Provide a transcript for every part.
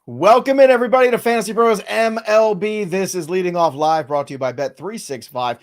Welcome in, everybody, to Fantasy Pros MLB. This is Leading Off Live, brought to you by Bet365.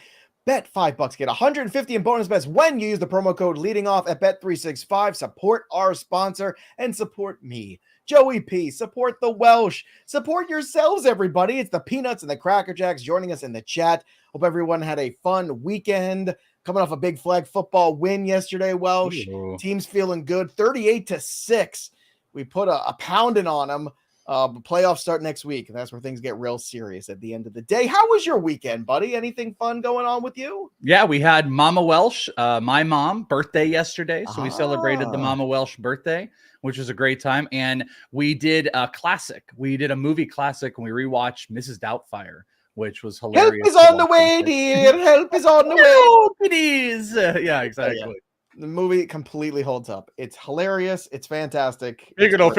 Bet $5, get 150 in bonus bets when you use the promo code Leading Off at Bet365. Support our sponsor and support me, Joey P. Support the Welsh. Support yourselves, everybody. It's the Peanuts and the Cracker Jacks joining us in the chat. Hope everyone had a fun weekend. Coming off a big flag football win yesterday, Welsh. Ooh. Team's feeling good, 38-6. We put a pounding on them. Playoffs start next week, and that's where things get real serious at the end of the day. How was your weekend, buddy? Anything fun going on with you? Yeah, we had Mama Welsh, my mom, birthday yesterday. So we celebrated the Mama Welsh birthday, which was a great time. And we did a classic. We did a movie classic, and we rewatched Mrs. Doubtfire, which was hilarious. Help is on the way, dear. Help is on the way. Help it is. Yeah, exactly. Yeah. The movie completely holds up. It's hilarious. It's fantastic. Figaro.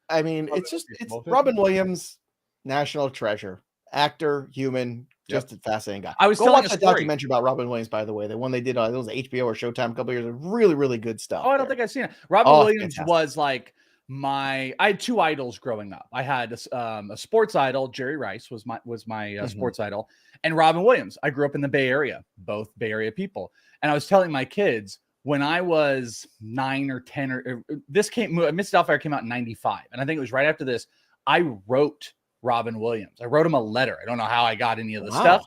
I mean, it's Robin Williams, national treasure, actor, human, just a fascinating guy. I was Go watch a documentary about Robin Williams, by the way. The one they did, it was HBO or Showtime a couple years ago. Really, really good stuff. Oh, I don't think I've seen it. Robin Williams was like I had two idols growing up. I had a sports idol. Jerry Rice was my sports idol, and Robin Williams. I grew up in the Bay Area, both Bay Area people. And I was telling my kids when I was 9 or 10, or Mrs. Doubtfire came out in 95. And I think it was right after this, I wrote Robin Williams. I wrote him a letter. I don't know how I got any of the stuff.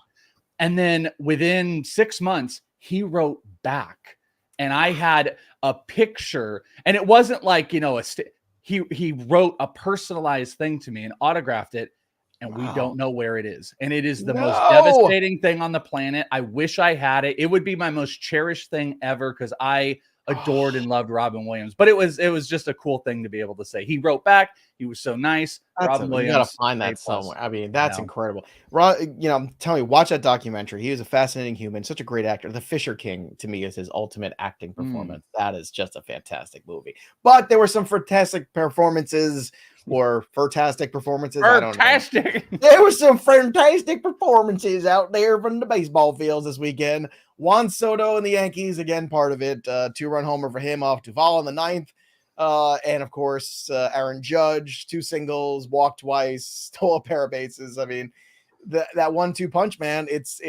And then within 6 months, he wrote back, and I had a picture, and it wasn't like, he wrote a personalized thing to me and autographed it, and we don't know where it is. And it is the most devastating thing on the planet. I wish I had it. It would be my most cherished thing ever because I adored and loved Robin Williams. But it was just a cool thing to be able to say. He wrote back. He was so nice. Robin Williams. You got to find that somewhere. I mean, that's incredible. I'm telling you, watch that documentary. He was a fascinating human, such a great actor. The Fisher King, to me, is his ultimate acting performance. That is just a fantastic movie. But there were some fantastic performances. Or fantastic performances. Fantastic. I don't know. There were some fantastic performances out there from the baseball fields this weekend. Juan Soto and the Yankees, again, part of it. 2-run homer for him off Duvall in the 9th. And of course, Aaron Judge, 2 singles, walked twice, stole a pair of bases. I mean, that 1-2 punch, man, it's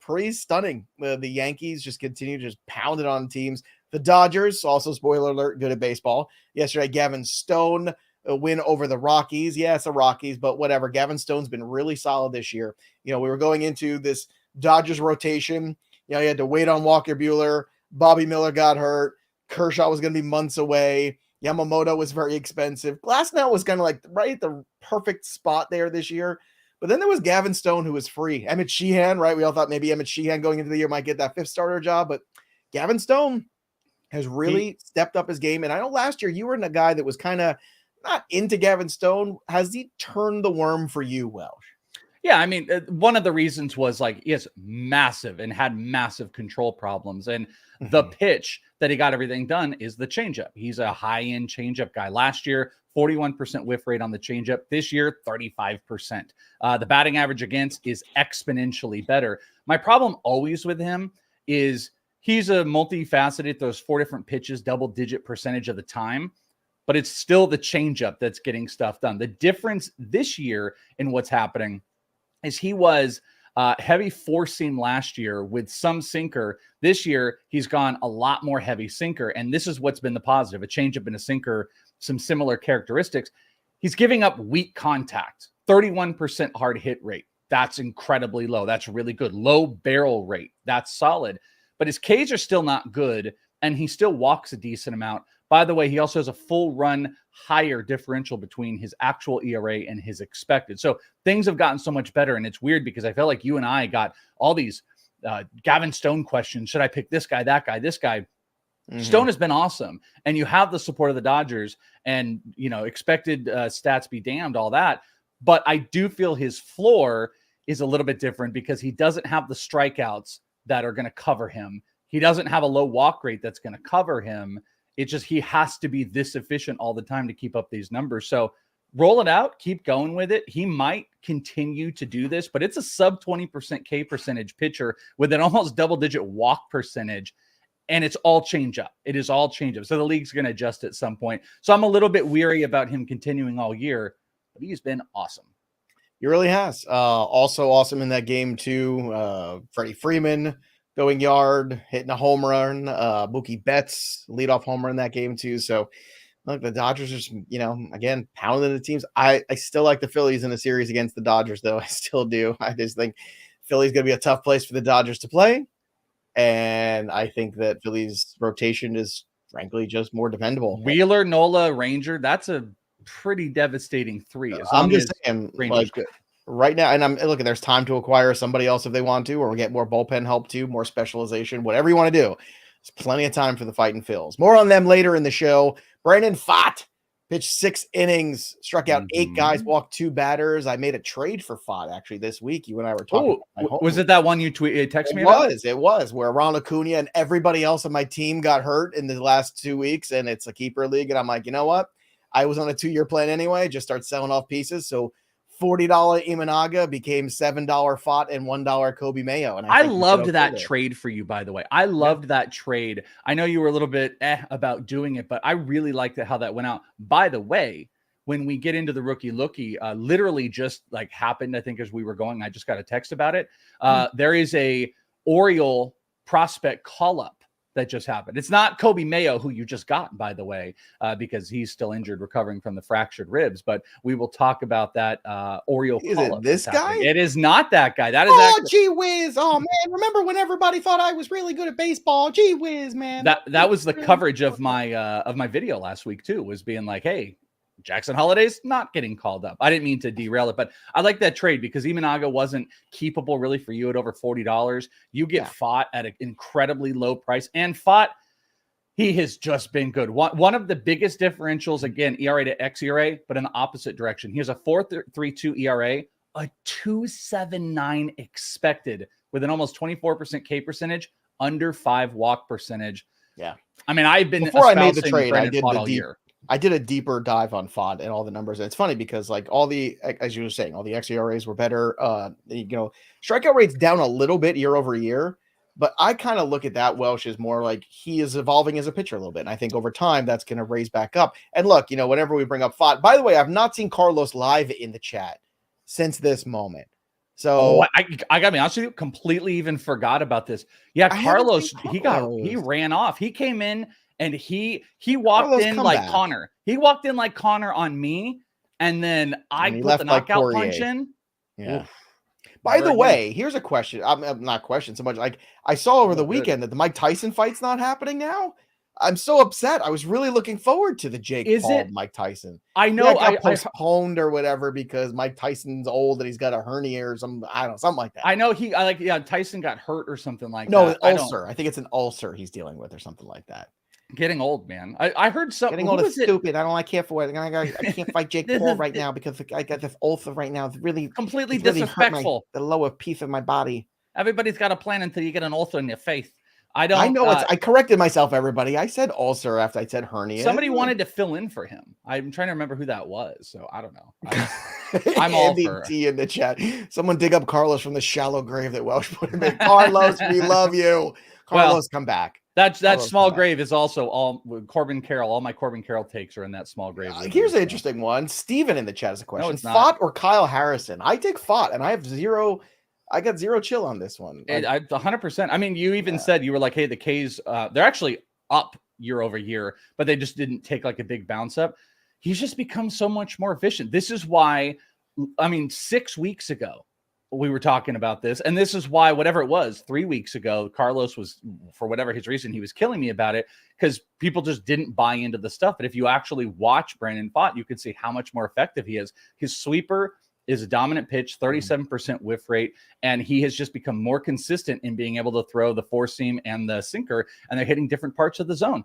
pretty stunning. The Yankees just continue to just pound it on teams. The Dodgers, also spoiler alert, good at baseball. Yesterday, Gavin Stone, a win over the Rockies. Yeah, it's the Rockies, but whatever. Gavin Stone's been really solid this year. We were going into this Dodgers rotation. You had to wait on Walker Buehler. Bobby Miller got hurt. Kershaw was going to be months away. Yamamoto was very expensive. Glasnow was kind of like right at the perfect spot there this year. But then there was Gavin Stone, who was free. Emmett Sheehan, right? We all thought maybe Emmett Sheehan going into the year might get that 5th starter job, but Gavin Stone has really stepped up his game. And I know last year you were a guy that was kind of not into Gavin Stone. Has he turned the worm for you, Welsh? Yeah, I mean, one of the reasons was he is massive and had massive control problems. And the pitch that he got everything done is the changeup. He's a high-end changeup guy. Last year, 41% whiff rate on the changeup. This year, 35%. The batting average against is exponentially better. My problem always with him is he's a multifaceted, throws 4 different pitches, double-digit percentage of the time, but it's still the changeup that's getting stuff done. The difference this year in what's happening is he was heavy 4-seam last year with some sinker. This year, he's gone a lot more heavy sinker, and this is what's been the positive. A changeup and a sinker, some similar characteristics. He's giving up weak contact, 31% hard hit rate. That's incredibly low. That's really good. Low barrel rate. That's solid. But his Ks are still not good, and he still walks a decent amount. By the way, he also has a full run higher differential between his actual ERA and his expected. So things have gotten so much better, and it's weird because I felt like you and I got all these Gavin Stone questions. Should I pick this guy, that guy, this guy? Stone has been awesome, and you have the support of the Dodgers, and expected stats be damned, all that. But I do feel his floor is a little bit different because he doesn't have the strikeouts that are going to cover him. He doesn't have a low walk rate that's going to cover him. It's just he has to be this efficient all the time to keep up these numbers. So roll it out, keep going with it. He might continue to do this, but it's a sub 20% K percentage pitcher with an almost double-digit walk percentage. and it's all change up. It is all change up. So the league's going to adjust at some point. So I'm a little bit weary about him continuing all year, but he's been awesome. He really has. Also awesome in that game too. Freddie Freeman going yard, hitting a home run. Mookie Betts leadoff home run in that game too. So look, the Dodgers are just, again, pounding the teams. I still like the Phillies in the series against the Dodgers, though. I still do. I just think Philly's going to be a tough place for the Dodgers to play. And I think that Philly's rotation is, frankly, just more dependable. Wheeler, Nola, Ranger, that's a pretty devastating 3. I'm just saying, like, good right now, and I'm looking, there's time to acquire somebody else if they want to, or get more bullpen help too, more specialization, whatever you want to do. There's plenty of time for the Fighting Phils. More on them later in the show. Brandon Pfaadt pitched 6 innings, struck out 8 guys, walked 2 batters. I made a trade for Pfaadt actually this week. You and I were talking. Was it that one you texted me about? It was where Ron Acuna and everybody else on my team got hurt in the last 2 weeks, and it's a keeper league. And I'm like, you know what? I was on a 2-year plan anyway. Just start selling off pieces. So $40 Imanaga became $7 Pfaadt and $1 Kobe Mayo. And I loved that trade for you, by the way. I loved that trade. I know you were a little bit about doing it, but I really liked how that went out. By the way, when we get into the rookie lookie, literally just like happened, I think, as we were going, I just got a text about it. There is a Oriole prospect call up that just happened. It's not Kobe Mayo, who you just got, by the way, because he's still injured, recovering from the fractured ribs. But we will talk about that Oriole call up. Is it this guy? It is not that guy. That is actually... gee whiz. Oh man, remember when everybody thought I was really good at baseball? Gee whiz, man. That was the coverage of my video last week too, was being like, hey, Jackson Holliday's not getting called up. I didn't mean to derail it, but I like that trade because Imanaga wasn't keepable really for you at over $40. You get Pfaadt at an incredibly low price, and Pfaadt, he has just been good. One of the biggest differentials, again, ERA to xERA, but in the opposite direction. He has a 4.32 ERA, a 2.79 expected with an almost 24% K percentage, under 5 walk percentage. Yeah. I mean, I've been before I made the trade, I did a deeper dive on Pfaadt and all the numbers. And it's funny because, like, all the, as you were saying, all the xERAs were better. Strikeout rate's down a little bit year over year, but I kind of look at that Welsh as more like he is evolving as a pitcher a little bit. And I think over time that's going to raise back up. And look, whenever we bring up Pfaadt, by the way, I've not seen Carlos live in the chat since this moment. So I got to be honest with you, completely even forgot about this. Yeah, Carlos, he ran off. He came in. And he walked in like Connor. He walked in like Connor on me, and then I put the knockout punch in. Yeah. Oof. By the way, here's a question. I'm not question so much. Like I saw over the weekend that the Mike Tyson fight's not happening now. I'm so upset. I was really looking forward to the Mike Tyson. I know I postponed or whatever because Mike Tyson's old and he's got a hernia or something. I don't know, something like that. I know Tyson got hurt or something like that. No, an ulcer. I think it's an ulcer he's dealing with or something like that. Getting old, man. I heard something. Getting old is stupid. I can't for it. I can't fight Jake Paul right now because I got this ulcer right now. It's really completely disrespectful. The lower piece of my body. Everybody's got a plan until you get an ulcer in your face. I know I corrected myself, everybody. I said ulcer after I said hernia. Somebody wanted to fill in for him. I'm trying to remember who that was, so I don't know. I'm all for T in the chat. Someone dig up Carlos from the shallow grave that Welsh put him in. Carlos, we love you. Carlos, come back. That small grave is also all Corbin Carroll. All my Corbin Carroll takes are in that small grave. Here's an interesting one. Steven in the chat has a question. Pfaadt or Kyle Harrison? I take Pfaadt, and I got zero chill on this one. I 100%. I mean, you even said you were like, hey, the K's, they're actually up year over year, but they just didn't take like a big bounce up. He's just become so much more efficient. This is why, 6 weeks ago, we were talking about this, and this is why, whatever it was, 3 weeks ago, Carlos was, for whatever his reason, he was killing me about it because people just didn't buy into the stuff. But if you actually watch Brandon Pfaadt, you can see how much more effective he is. His sweeper is a dominant pitch, 37% whiff rate, and he has just become more consistent in being able to throw the four seam and the sinker, and they're hitting different parts of the zone.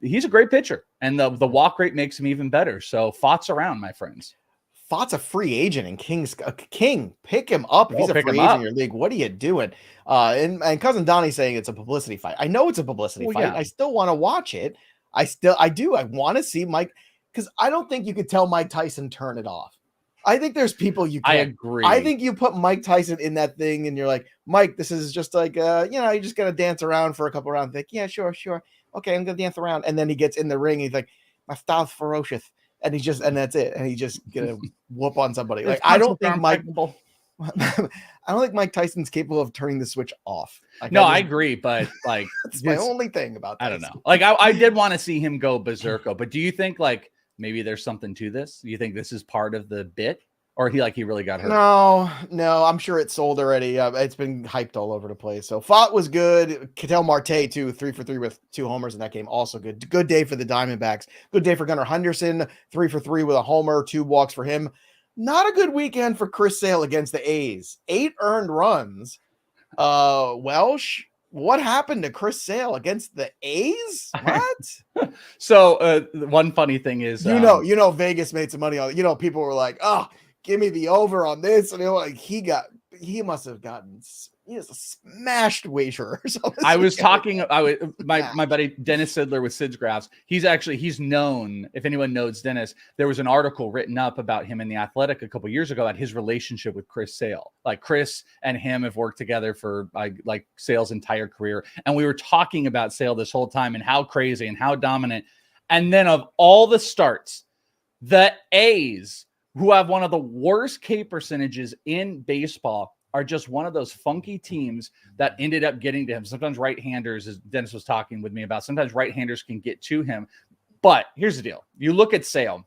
He's a great pitcher, and the walk rate makes him even better. So Pfaadt's around, my friends. Pfaadt's a free agent, and King, pick him up. If he's a free agent in your league, what are you doing? And cousin Donnie's saying it's a publicity fight. I know it's a publicity fight. Yeah. I still want to watch it. I do. I want to see Mike, because I don't think you could tell Mike Tyson turn it off. I think there's people you I can't. agree. I think you put Mike Tyson in that thing and you're like, Mike, this is just like, you just got to dance around for a couple rounds. Like, yeah, sure. Okay, I'm going to dance around. And then he gets in the ring. And he's like, my style's ferocious. And and that's it. And he's just going to whoop on somebody. Like, I don't think Mike Tyson's capable of turning the switch off. Like, I agree. But like, that's my only thing about Tyson. I don't know. Like, I did want to see him go berserko, but do you think like maybe there's something to this? Do you think this is part of the bit? Or he really got hurt? No, I'm sure it's sold already. It's been hyped all over the place. So Pfaadt was good. Ketel Marte too, 3 for 3 with 2 homers in that game. Also good. Good day for the Diamondbacks. Good day for Gunnar Henderson, 3 for 3 with a homer, 2 walks for him. Not a good weekend for Chris Sale against the A's. 8 earned runs. Welsh, what happened to Chris Sale against the A's? What? So one funny thing is, Vegas made some money on it. People were like, oh, give me the over on this. And like he must have gotten a smashed wager or something. I was talking, my buddy Dennis Sidler with Sid's Graphs. He's known, if anyone knows Dennis, there was an article written up about him in The Athletic a couple years ago about his relationship with Chris Sale. Like Chris and him have worked together for like Sale's entire career. And we were talking about Sale this whole time and how crazy and how dominant. And then of all the starts, the A's, who have one of the worst K percentages in baseball, are just one of those funky teams that ended up getting to him. Sometimes right-handers, as Dennis was talking with me about, sometimes right-handers can get to him. But here's the deal. You look at Sale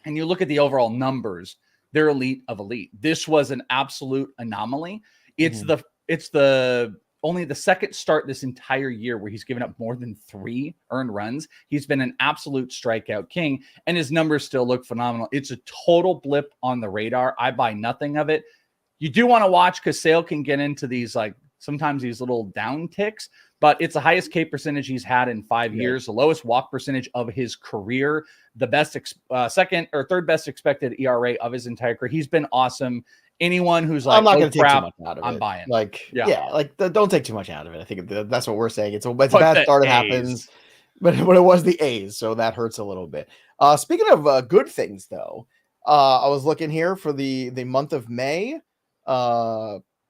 and you look at the overall numbers, they're elite of elite. This was an absolute anomaly. It's only the second start this entire year where he's given up more than 3 earned runs. He's been an absolute strikeout king, and his numbers still look phenomenal. It's a total blip on the radar. I buy nothing of it. You do want to watch because Sale can get into these, like sometimes these little down ticks, but it's the highest K percentage he's had in 5 years, the lowest walk percentage of his career, the best second or third best expected ERA of his entire career. He's been awesome. Anyone who's like, I'm not going to take too much out of it. I'm buying. Don't take too much out of it. I think that's what we're saying. It's a bad start. It happens, but it was the A's, so that hurts a little bit. Speaking of good things, though, I was looking here for the month of May.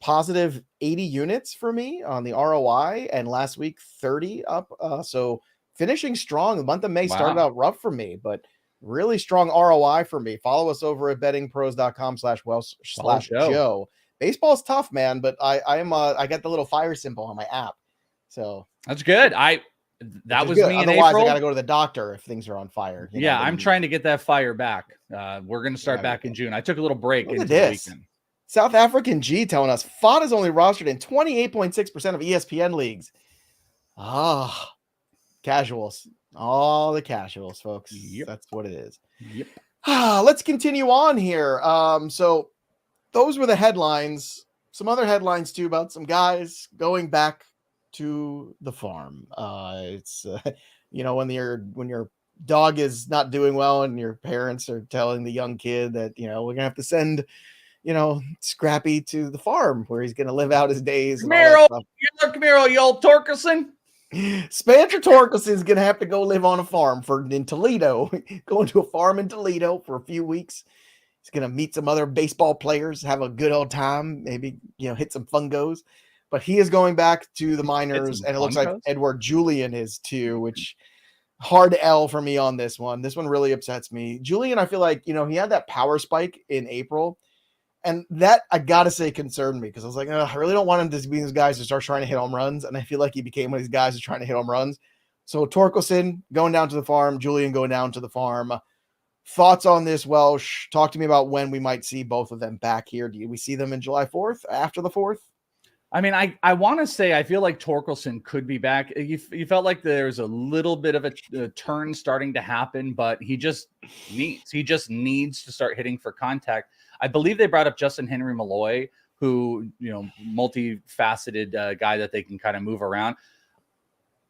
Positive 80 units for me on the ROI, and last week 30 up. So finishing strong. The month of May started out rough for me, but really strong ROI for me. Follow us over at bettingpros.com/Joe. Baseball's tough, man, but I got the little fire symbol on my app. So that's good. That was good. Me in Otherwise, April. I got to go to the doctor if things are on fire. I'm trying to get that fire back. We're going to start back in June. I took a little break into the weekend. South African G telling us Pfaadt is only rostered in 28.6% of ESPN leagues. Casuals. All the casuals, folks. Yep. That's what it is. Yep. Let's continue on here. So those were the headlines. Some other headlines too about some guys going back to the farm. It's when your dog is not doing well and your parents are telling the young kid that we're gonna have to send Scrappy to the farm where he's gonna live out his days. Come here, you old Torkelson. Spencer Torkelson is going to have to go live on a farm in Toledo, going to a farm in Toledo for a few weeks. He's going to meet some other baseball players, have a good old time, maybe, hit some fungos. But he is going back to the minors, and it looks like Edward Julian is too, which hard L for me on this one. This one really upsets me. Julian, I feel like, he had that power spike in April. And that, I got to say, concerned me because I was like, I really don't want him to be these guys who start trying to hit home runs. And I feel like he became one of these guys who's trying to hit home runs. So Torkelson going down to the farm, Julian going down to the farm. Thoughts on this, Welsh? Talk to me about when we might see both of them back here. Do we see them in July 4th, after the 4th? I mean, I want to say I feel like Torkelson could be back. You felt like there's a little bit of a turn starting to happen, but he just needs to start hitting for contact. I believe they brought up Justin Henry Malloy, who, multifaceted guy that they can kind of move around.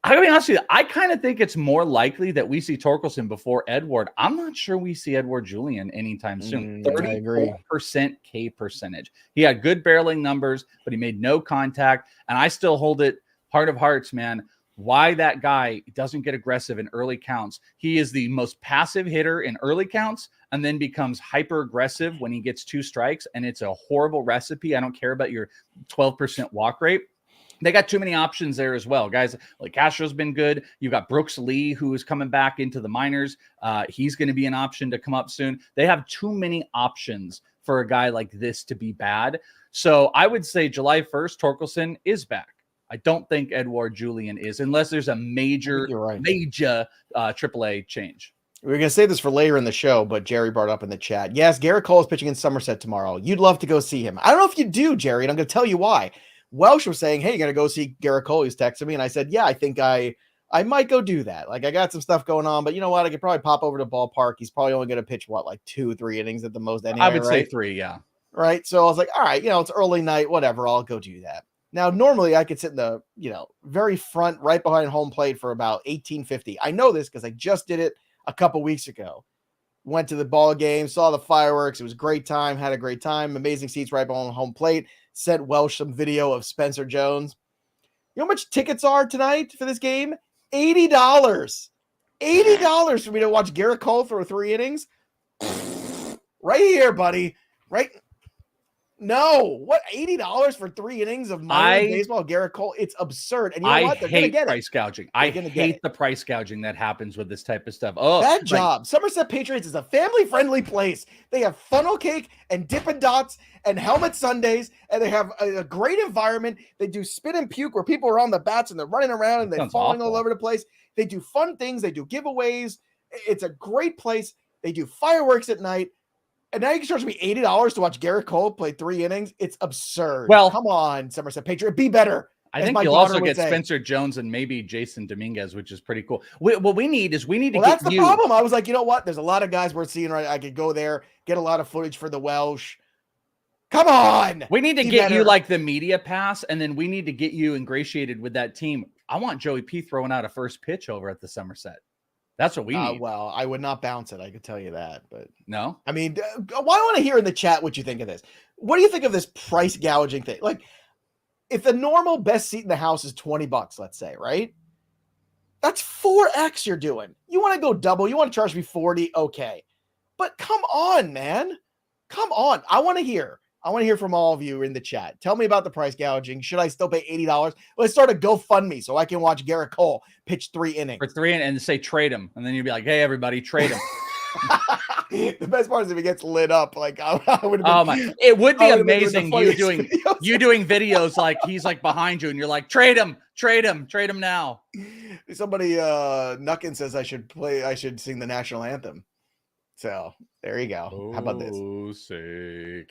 I gotta be honest with you, I kind of think it's more likely that we see Torkelson before Edward. I'm not sure we see Edward Julian anytime soon. 34% K percentage. He had good barreling numbers, but he made no contact. And I still hold it heart of hearts, man. why that guy doesn't get aggressive in early counts. He is the most passive hitter in early counts and then becomes hyper aggressive when he gets 2 strikes. And it's a horrible recipe. I don't care about your 12% walk rate. They got too many options there as well. Guys like Castro's been good. You've got Brooks Lee, who is coming back into the minors. He's going to be an option to come up soon. They have too many options for a guy like this to be bad. So I would say July 1st, Torkelson is back. I don't think Edouard Julien is, unless there's a major AAA change. We were going to say this for later in the show, but Jerry brought up in the chat. Yes, Garrett Cole is pitching in Somerset tomorrow. You'd love to go see him. I don't know if you do, Jerry, and I'm going to tell you why. Welsh was saying, hey, you're going to go see Garrett Cole. He's texting me. And I said, yeah, I think I might go do that. Like, I got some stuff going on, but you know what? I could probably pop over to the ballpark. He's probably only going to pitch, like 2-3 innings at the most anyway, I would say 3, yeah. Right? So I was like, all right, it's early night, whatever. I'll go do that. Now, normally I could sit in the, very front, right behind home plate for about 1850. I know this because I just did it a couple weeks ago. Went to the ball game, saw the fireworks. It was a great time, had a great time. Amazing seats right behind home plate. Sent Welsh some video of Spencer Jones. You know how much tickets are tonight for this game? $80. $80 for me to watch Garrett Cole throw 3 innings? Right here, buddy. Right? No. What? $80 for 3 innings of minor baseball, Garrett Cole? It's absurd. And you know what? They're going to get price gouging. I hate the price gouging that happens with this type of stuff. Oh, bad job. Somerset Patriots is a family-friendly place. They have funnel cake and Dippin' Dots and helmet Sundays, and they have a great environment. They do spit and puke where people are on the bats and they're running around and they're falling all over the place. They do fun things. They do giveaways. It's a great place. They do fireworks at night. And now you can charge me $80 to watch Garrett Cole play 3 innings. It's absurd. Well, come on, Somerset Patriot, be better. I think you'll also get Spencer Jones and maybe Jason Dominguez, which is pretty cool. What we need is get that's the problem. I was like, you know what? There's a lot of guys we're seeing right. I could go there, get a lot of footage for the Welsh. Come on. We need to get you like the media pass, and then we need to get you ingratiated with that team. I want Joey P throwing out a first pitch over at the Somerset. That's what we need. Well, I would not bounce it. I could tell you that, but no. I mean, I want to hear in the chat what you think of this. What do you think of this price gouging thing? Like, if the normal best seat in the house is $20, let's say, right? That's 4x you're doing. You want to go double? You want to charge me 40? Okay, but come on, man, come on. I want to hear from all of you in the chat. Tell me about the price gouging. Should I still pay $80? Let's start a GoFundMe so I can watch Garrett Cole pitch 3 innings. For 3 and say trade him. And then you'd be like, hey, everybody, trade him. The best part is if he gets lit up. Like I would have been, oh my, it would be amazing you doing videos like he's like behind you and you're like, trade him now. Somebody Nuckin says I should sing the national anthem. So there you go. How about this?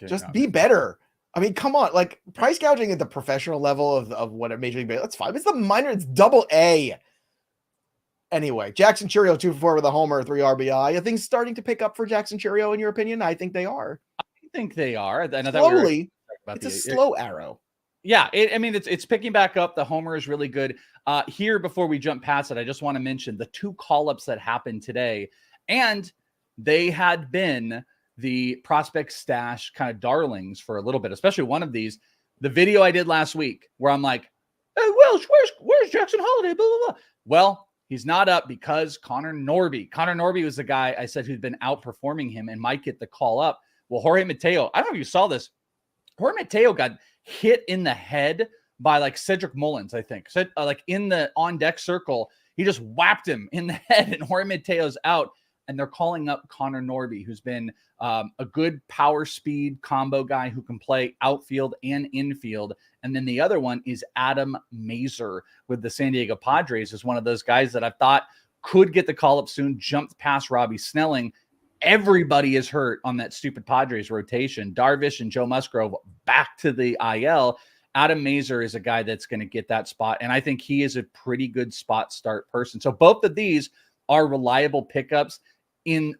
Just be better. I mean, come on. Like, price gouging at the professional level of what a Major League Baseball, that's fine. It's the minor, it's double A. Anyway, Jackson Chourio 2-for-4 with a homer, 3 RBI. Are things starting to pick up for Jackson Chourio in your opinion? I think they are. I think they are. Slowly. It's a slow arrow. Yeah, it's picking back up. The homer is really good. Here, before we jump past it, I just want to mention the 2 call-ups that happened today. And they had been the prospect stash kind of darlings for a little bit, especially one of these. The video I did last week where I'm like, hey, Welsh, where's Jackson Holiday? Blah, blah, blah. Well, he's not up because Connor Norby was the guy I said who'd been outperforming him and might get the call up. Well, Jorge Mateo, I don't know if you saw this. Jorge Mateo got hit in the head by like Cedric Mullins, I think. So, like in the on-deck circle, he just whacked him in the head and Jorge Mateo's out. And they're calling up Connor Norby, who's been a good power speed combo guy who can play outfield and infield. And then the other one is Adam Mazur with the San Diego Padres, is one of those guys that I thought could get the call up soon, jumped past Robbie Snelling. Everybody is hurt on that stupid Padres rotation. Darvish and Joe Musgrove back to the IL. Adam Mazur is a guy that's going to get that spot. And I think he is a pretty good spot start person. So both of these are reliable pickups in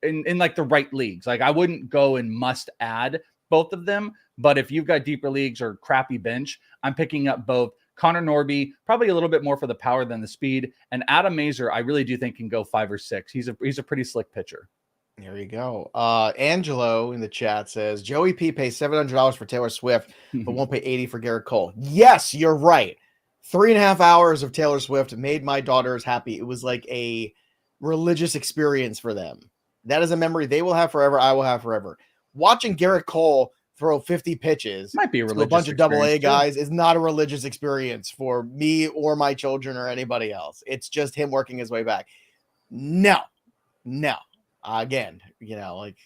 like the right leagues. Like I wouldn't go and must add both of them, but if you've got deeper leagues or crappy bench, I'm picking up both Connor Norby, probably a little bit more for the power than the speed, and Adam Mazur, I really do think can go 5 or 6. He's a pretty slick pitcher. There you go. Angelo in the chat says Joey P pays $700 for Taylor Swift, but won't pay $80 for Garrett Cole. Yes, you're right. 3.5 hours of Taylor Swift made my daughters happy. It was like a religious experience for them. That is a memory they will have forever. I will have forever. Watching Garrett Cole throw 50 pitches Might be a to a bunch of AA too. guys is not a religious experience for me or my children or anybody else. It's just him working his way back. No. Again, like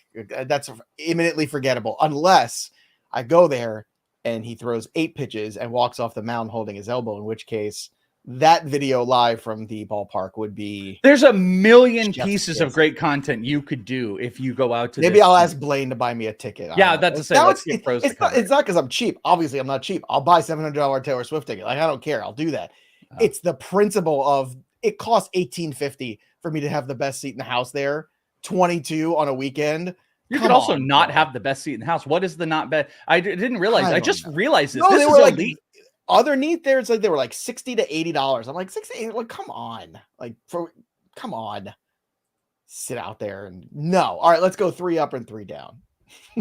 that's imminently forgettable unless I go there and he throws 8 pitches and walks off the mound holding his elbow, in which case that video live from the ballpark would be. There's a million pieces of great content you could do if you go out to. Maybe I'll ask Blaine to buy me a ticket. Yeah, that's to say. Let's get pros. It's not because I'm cheap. Obviously, I'm not cheap. I'll buy $700 Taylor Swift ticket. Like I don't care. I'll do that. It's the principle of it costs $18.50 for me to have the best seat in the house there. 22 on a weekend. You could also not have the best seat in the house. What is the not best? I didn't realize. I just realized this. No, this they is were elite. Underneath there, it's like they were like $60 to $80. I'm like $60. Like, come on, come on, sit out there and no. All right, let's go 3 up and 3 down.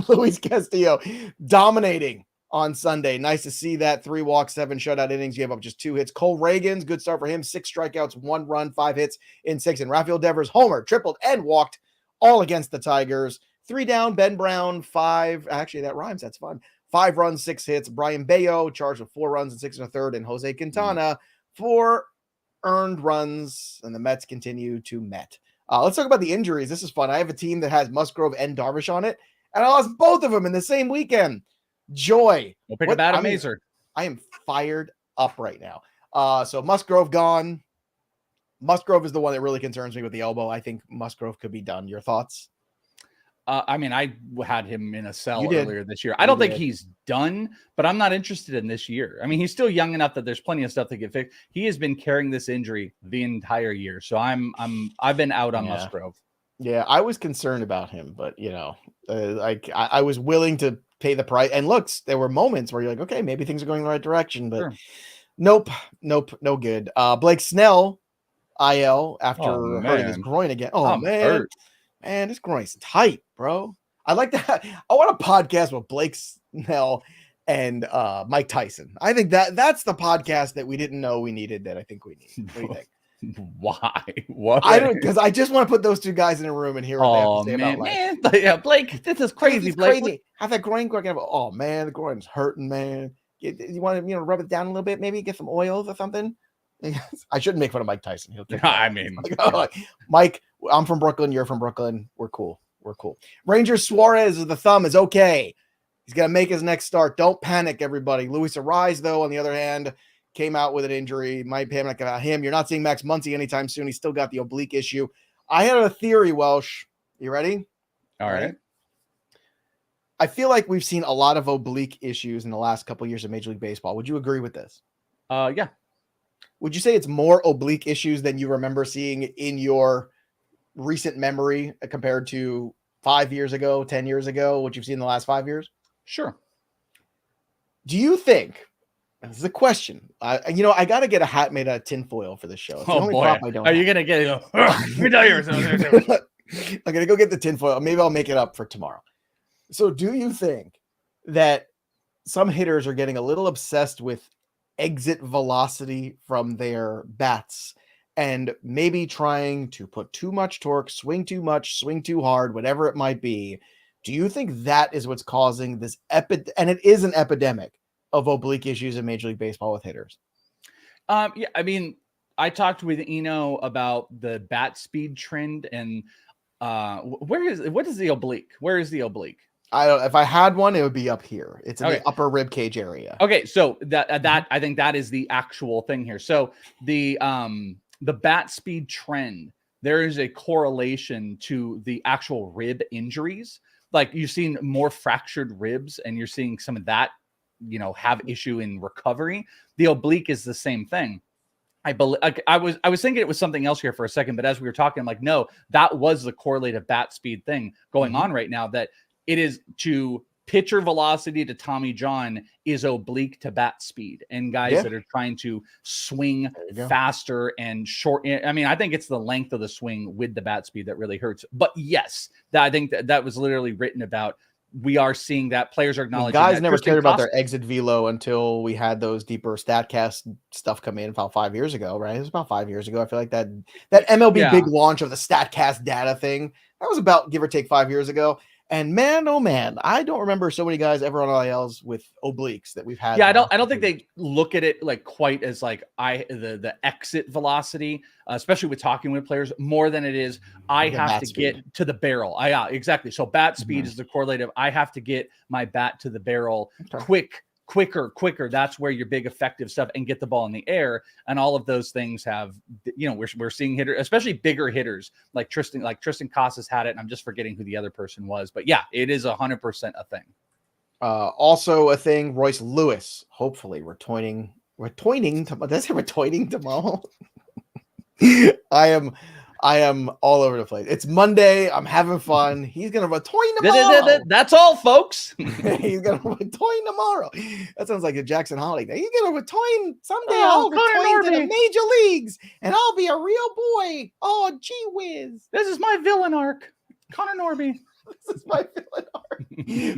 Luis Castillo dominating on Sunday. Nice to see that. 3 walks, 7 shutout innings. Gave up just 2 hits. Cole Ragans, good start for him. 6 strikeouts, 1 run, 5 hits in 6. And Rafael Devers homer, tripled, and walked all against the Tigers. 3 down. Ben Brown 5. Actually, that rhymes. That's fun. 5 runs, 6 hits. Brayan Bello charged with 4 runs and 6 1/3, and Jose Quintana 4 earned runs. And the Mets continue to Met. Let's talk about the injuries. This is fun. I have a team that has Musgrove and Darvish on it, and I lost both of them in the same weekend. Joy. We'll pick up Adam Mazer. I am fired up right now. So Musgrove gone. Musgrove is the one that really concerns me with the elbow. I think Musgrove could be done. Your thoughts? I mean, I had him in a sell earlier this year. I don't think he's done, but I'm not interested in this year. I mean, he's still young enough that there's plenty of stuff to get fixed. He has been carrying this injury the entire year, so I've been out on Musgrove. Yeah, I was concerned about him, but I was willing to pay the price. And look, there were moments where you're like, okay, maybe things are going in the right direction, but nope, no good. Blake Snell, IL after hurting his groin again. Oh man. Man, this groin's tight, bro. I like that. I want a podcast with Blake Snell and Mike Tyson. I think that's the podcast that we didn't know we needed that I think we need. What do you think? Why? What? I don't, because I just want to put those 2 guys in a room and hear what they have to say about life. Yeah, Blake, this is crazy, Blake. Crazy. Have that groin working. Oh man, the groin's hurting, man. You want to rub it down a little bit, maybe get some oils or something. I shouldn't make fun of Mike Tyson. I mean, Mike, I'm from Brooklyn. You're from Brooklyn. We're cool. Rangers Suarez, the thumb is okay. He's going to make his next start. Don't panic, everybody. Luis Arise, though, on the other hand, came out with an injury. Might panic about him. You're not seeing Max Muncy anytime soon. He's still got the oblique issue. I had a theory, Welsh. You ready? All right. I feel like we've seen a lot of oblique issues in the last couple of years of Major League Baseball. Would you agree with this? Yeah. Would you say it's more oblique issues than you remember seeing in your recent memory compared to 5 years ago, 10 years ago, what you've seen in the last 5 years? Sure. Do you think, this is a question, I got to get a hat made out of tinfoil for this show. It's the only prop I don't Are you going to get it? I'm going to go get the tinfoil. Maybe I'll make it up for tomorrow. So do you think that some hitters are getting a little obsessed with exit velocity from their bats and maybe trying to put too much torque, swing too much, swing too hard, whatever it might be? Do you think that is what's causing this and it is an epidemic of oblique issues in Major League Baseball with hitters? Yeah, I mean, I talked with Eno about the bat speed trend and what is the oblique? Where is the oblique? I don't. If I had one, it would be up here. It's in the upper rib cage area. Okay, so that I think that is the actual thing here. So the bat speed trend, there is a correlation to the actual rib injuries. Like you've seen more fractured ribs, and you're seeing some of that, have issue in recovery. The oblique is the same thing. I believe I was thinking it was something else here for a second, but as we were talking, I'm like, no, that was the correlative bat speed thing going on right now. That it is to pitcher velocity to Tommy John is oblique to bat speed, and guys that are trying to swing faster and short. I mean, I think it's the length of the swing with the bat speed that really hurts. But yes, I think that was literally written about we are seeing that players are acknowledging guys that never Tristan cared about Costa- their exit velo until we had those deeper StatCast stuff come in about 5 years ago, right? It was about 5 years ago. I feel like that MLB big launch of the StatCast data thing, that was about give or take 5 years ago. And man, oh man, I don't remember so many guys ever on ILs with obliques that we've had. Yeah, I don't think they look at it like quite as like the exit velocity, especially with talking with players, more than it is I have to get to the barrel. Yeah, exactly. So bat speed is the correlative. I have to get my bat to the barrel quicker. That's where your big effective stuff, and get the ball in the air. And all of those things have, we're seeing hitters, especially bigger hitters like Tristan Casas had it. And I'm just forgetting who the other person was, but yeah, it is 100% a thing. Also a thing, Royce Lewis, hopefully returning tomorrow. Did I say returning tomorrow? I am all over the place. It's Monday. I'm having fun. He's going to return tomorrow. That's all, folks. He's going to return tomorrow. That sounds like a Jackson Holiday. He's going to return someday. I'll return to the major leagues, and I'll be a real boy. Oh, gee whiz. This is my villain arc. Connor Norby. This is my villain arc.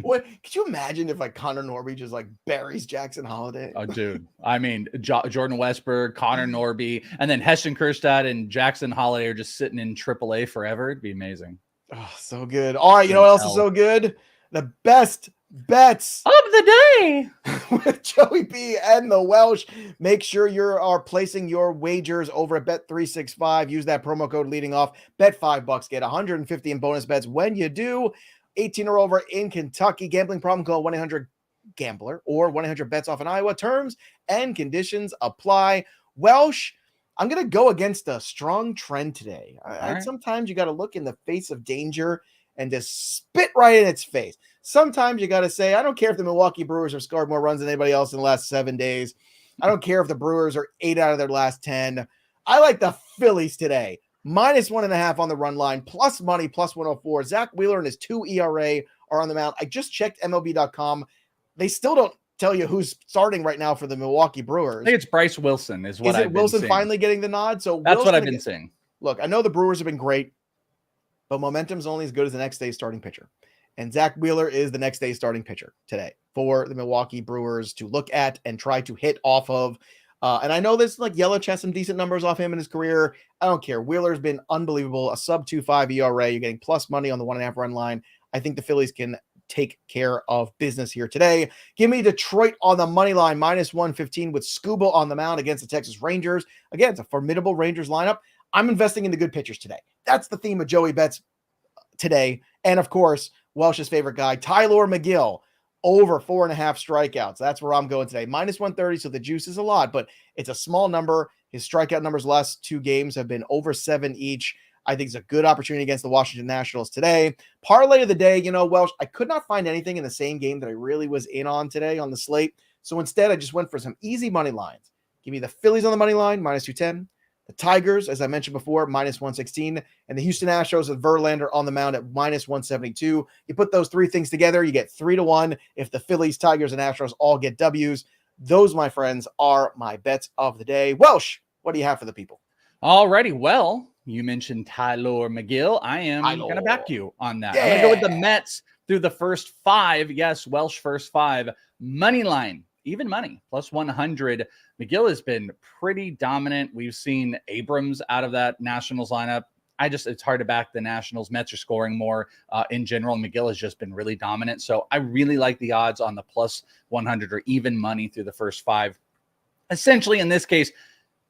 What could you imagine if like Connor Norby just like buries Jackson Holiday? Oh, dude. I mean, Jordan Westberg, Connor Norby, and then Heston Kjerstad and Jackson Holiday are just sitting in AAA forever. It'd be amazing. Oh, so good. All right, you know what else is so good? The best bets of the day with Joey B and the Welsh. Make sure you are placing your wagers over at bet365. Use that promo code leading off. Bet $5, get 150 in bonus bets when you do. 18 or over in Kentucky. Gambling problem, call 1-800-GAMBLER or 1-800-BETS-OFF in Iowa. Terms and conditions apply. Welsh, I'm going to go against a strong trend today. Sometimes you got to look in the face of danger and just spit right in its face. Sometimes you got to say, I don't care if the Milwaukee Brewers have scored more runs than anybody else in the last 7 days. I don't care if the Brewers are 8 out of their last 10. I like the Phillies today. -1.5 on the run line, plus money, plus 104. Zach Wheeler and his 2 ERA are on the mound. I just checked MLB.com. They still don't tell you who's starting right now for the Milwaukee Brewers. I think it's Bryce Wilson is what I've been Wilson seeing. Finally getting the nod? So that's what I've been seeing. Look, I know the Brewers have been great, but momentum's only as good as the next day's starting pitcher. And Zach Wheeler is the next day's starting pitcher today for the Milwaukee Brewers to look at and try to hit off of. And I know this like Yelich has some decent numbers off him in his career. I don't care. Wheeler's been unbelievable. A sub 2.5 ERA. You're getting plus money on the 1.5 run line. I think the Phillies can take care of business here today. Give me Detroit on the money line, -115 with Scuba on the mound against the Texas Rangers. Again, it's a formidable Rangers lineup. I'm investing in the good pitchers today. That's the theme of Joey Bets today. And of course, Welsh's favorite guy, Tyler McGill, over 4.5 strikeouts. That's where I'm going today. -130, so the juice is a lot, but it's a small number. His strikeout numbers last 2 games have been over 7 each. I think it's a good opportunity against the Washington Nationals today. Parlay of the day, Welsh, I could not find anything in the same game that I really was in on today on the slate. So instead, I just went for some easy money lines. Give me the Phillies on the money line, -210. The Tigers, as I mentioned before, -116. And the Houston Astros with Verlander on the mound at -172. You put those 3 things together, you get 3-1 if the Phillies, Tigers, and Astros all get W's. Those, my friends, are my bets of the day. Welsh, what do you have for the people? Alrighty, well, you mentioned Tyler McGill. I am going to back you on that. I'm going to go with the Mets through the first 5. Yes, Welsh first 5. Money line, even money, +100. McGill has been pretty dominant. We've seen Abrams out of that Nationals lineup. It's hard to back the Nationals. Mets are scoring more in general. McGill has just been really dominant. So I really like the odds on the +100 or even money through the first 5. Essentially, in this case,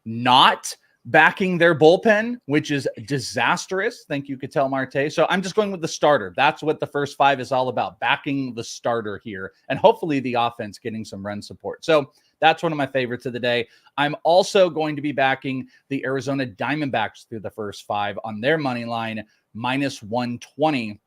not backing their bullpen, which is disastrous. Thank you, Ketel Marte. So I'm just going with the starter. That's what the first 5 is all about, backing the starter here, and hopefully the offense getting some run support. So that's one of my favorites of the day. I'm also going to be backing the Arizona Diamondbacks through the first 5 on their money line, -120.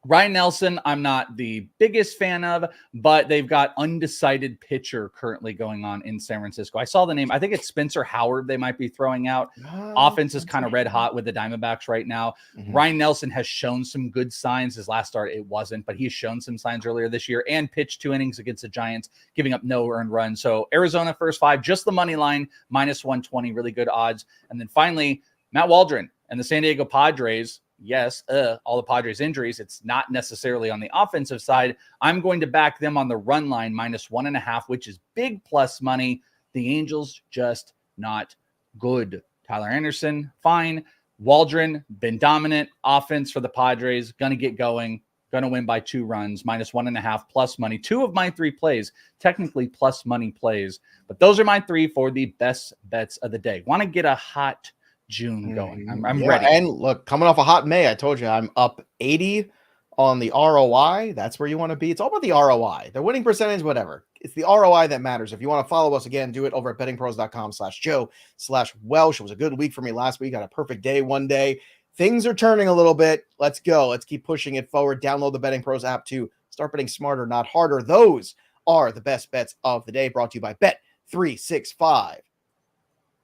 Ryan Nelson, I'm not the biggest fan of, but they've got undecided pitcher currently going on in San Francisco. I saw the name. I think it's Spencer Howard they might be throwing out. Offense is kind of red hot with the Diamondbacks right now. Ryan Nelson has shown some good signs. His last start, it wasn't, but he's shown some signs earlier this year and pitched 2 innings against the Giants, giving up no earned run. So Arizona first 5, just the money line, -120, really good odds. And then finally, Matt Waldron and the San Diego Padres. yes, all the Padres injuries, it's not necessarily on the offensive side. I'm going to back them on the run line -1.5, which is big plus money. The Angels just not good. Tyler Anderson, fine. Waldron, been dominant offense for the Padres, going to get going, going to win by 2 runs, -1.5 plus money. 2 of my 3 plays, technically plus money plays, but those are my 3 for the best bets of the day. Want to get a hot June going. I'm ready. And look, coming off a hot May, I told you I'm up 80 on the ROI. That's where you want to be. It's all about the ROI, the winning percentage, whatever. It's the ROI that matters. If you want to follow us again, do it over at bettingpros.com/Joe/Welsh. It was a good week for me last week. Got a perfect day one day. Things are turning a little bit. Let's go. Let's keep pushing it forward. Download the Betting Pros app to start betting smarter, not harder. Those are the best bets of the day, brought to you by Bet365.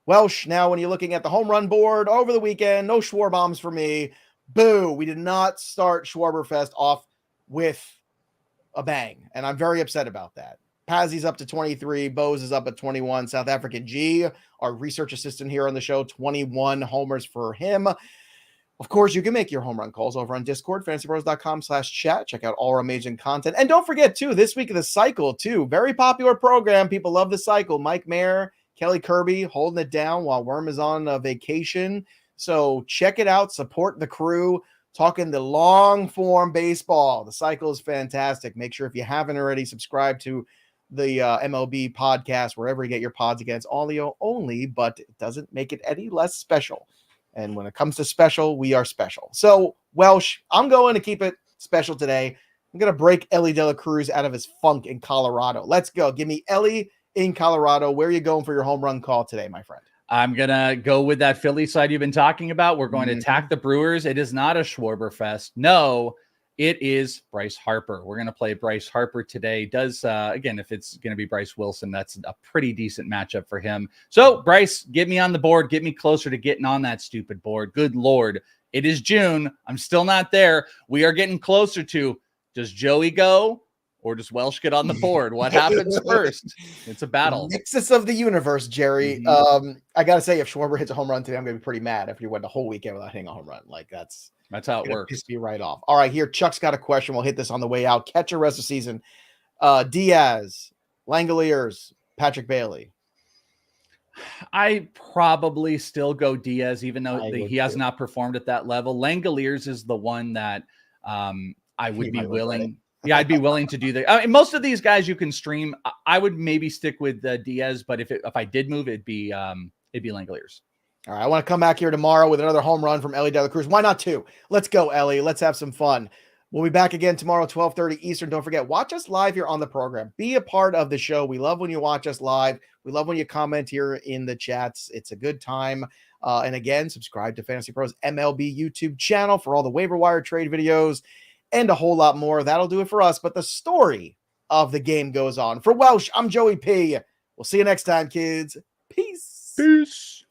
Welsh, now when you're looking at the home run board over the weekend, no Schwarber bombs for me. Boo. We did not start Schwarberfest off with a bang, and I'm very upset about that. Pazzi's up to 23. Bose is up at 21. South African G, our research assistant here on the show, 21 homers for him. Of course, you can make your home run calls over on Discord, fantasypros.com/chat. Check out all our amazing content. And don't forget, too, this week of the Cycle, too. Very popular program. People love the Cycle. Mike Mayer, Kelly Kirby holding it down while Worm is on vacation. So check it out. Support the crew. Talking the long form baseball. The Cycle is fantastic. Make sure if you haven't already, subscribe to the MLB podcast, wherever you get your pods. Against audio only, but it doesn't make it any less special. And when it comes to special, we are special. So, Welsh, I'm going to keep it special today. I'm going to break Ellie De La Cruz out of his funk in Colorado. Let's go. Give me Ellie in Colorado. Where are you going for your home run call today, my friend? I'm going to go with that Philly side you've been talking about. We're going to attack the Brewers. It is not a Schwarber fest. No, it is Bryce Harper. We're going to play Bryce Harper today. Again, if it's going to be Bryce Wilson, that's a pretty decent matchup for him. So, Bryce, get me on the board. Get me closer to getting on that stupid board. Good Lord. It is June. I'm still not there. We are getting closer to, does Joey go or does Welsh get on the board? What happens first? It's a battle. Nexus of the universe, Jerry. I got to say, if Schwarber hits a home run today, I'm going to be pretty mad if he went the whole weekend without hitting a home run. Like, that's how it works. Piss me right off. All right, here, Chuck's got a question. We'll hit this on the way out. Catcher rest of the season. Diaz, Langoliers, Patrick Bailey. I probably still go Diaz, even though he has not performed at that level. Langoliers is the one that I would be willing. Yeah, I'd be willing to do that. I mean, most of these guys you can stream. I would maybe stick with Diaz, but if I did move, it'd be Langoliers. All right, I want to come back here tomorrow with another home run from Ellie De La Cruz. Why not 2? Let's go, Ellie. Let's have some fun. We'll be back again tomorrow, 12:30 Eastern. Don't forget, watch us live here on the program. Be a part of the show. We love when you watch us live. We love when you comment here in the chats. It's a good time. And again, subscribe to Fantasy Pros MLB YouTube channel for all the waiver wire trade videos and a whole lot more. That'll do it for us. But the story of the game goes on. For Welsh, I'm Joey P. We'll see you next time, kids. Peace. Peace.